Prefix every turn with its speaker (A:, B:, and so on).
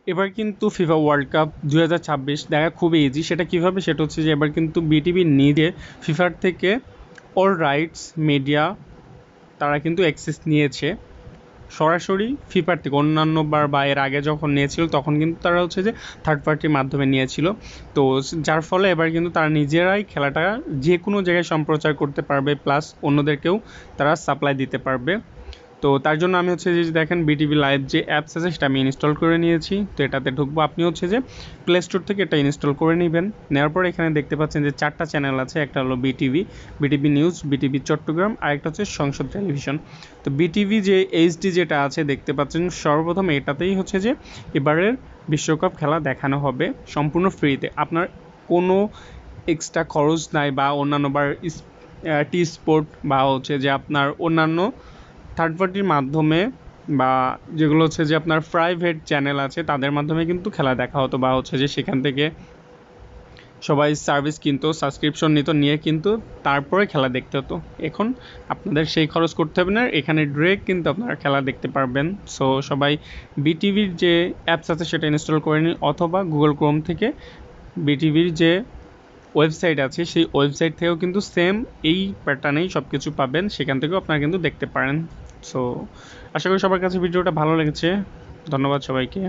A: এবার কিন্তু FIFA world cup 2026 দেখা খুবই ইজি। সেটা কীভাবে? সেটা হচ্ছে যে এবার কিন্তু বিটিভি নিজে ফিফার থেকে অল রাইটস মিডিয়া তারা কিন্তু অ্যাক্সেস নিয়েছে সরাসরি ফিফার থেকে। অন্যান্য বার বা এর আগে যখন নিয়েছিল তখন কিন্তু তারা হচ্ছে যে থার্ড পার্টির মাধ্যমে নিয়েছিল। তো যার ফলে এবার কিন্তু তারা নিজেরাই খেলাটা যে কোনো জায়গায় সম্প্রচার করতে পারবে, প্লাস অন্যদেরকেও তারা সাপ্লাই দিতে পারবে। তো তার জন্য আমি হচ্ছে যে দেখেন বিটিভি লাইভ যে অ্যাপস আছে সেটা আমি ইনস্টল করে নিয়েছি। তো এটাতে ঢুকবো, আপনি হচ্ছে যে প্লে স্টোর থেকে এটা ইনস্টল করে নেবেন। নেওয়ার পর এখানে দেখতে পাচ্ছেন যে 4টা চ্যানেল আছে। একটা হলো BTV, BTV news, BTV Chittagong, আরেকটা হচ্ছে সংসদ টেলিভিশন। তো বিটিভি যে এইচডি যেটা আছে দেখতে পাচ্ছেন, সর্বপ্রথম এটাতেই হচ্ছে যে এবারের বিশ্বকাপ খেলা দেখানো হবে সম্পূর্ণ ফ্রিতে। আপনার কোনো এক্সট্রা খরচ নাই, বা অন্যান্য বার টি স্পোর্ট বা হচ্ছে যে আপনার অন্যান্য থার্ড পার্টির মাধ্যমে বা যেগুলো হচ্ছে যে আপনার প্রাইভেট চ্যানেল আছে তাদের মাধ্যমে কিন্তু খেলা দেখা হতো, বা হচ্ছে যে সেখান থেকে সবাই সার্ভিস কিনতো, সাবস্ক্রিপশন নিত, নিয়ে কিন্তু তারপরে খেলা দেখতে হতো। এখন আপনাদের সেই খরচ করতে হবে না, এখানে ডিরেক্ট কিন্তু আপনারা খেলা দেখতে পারবেন। সো সবাই বিটিভির যে অ্যাপস আছে সেটা ইনস্টল করে নিন, অথবা গুগল ক্রোম থেকে বিটিভির যে ওয়েবসাইট আছে সেই ওয়েবসাইট থেকেও কিন্তু সেম এই প্যাটার্নেই সব কিছু পাবেন, সেখান থেকেও আপনারা কিন্তু দেখতে পারেন। সো আশা করি সবার কাছে ভিডিওটা ভালো লেগেছে। ধন্যবাদ সবাইকে।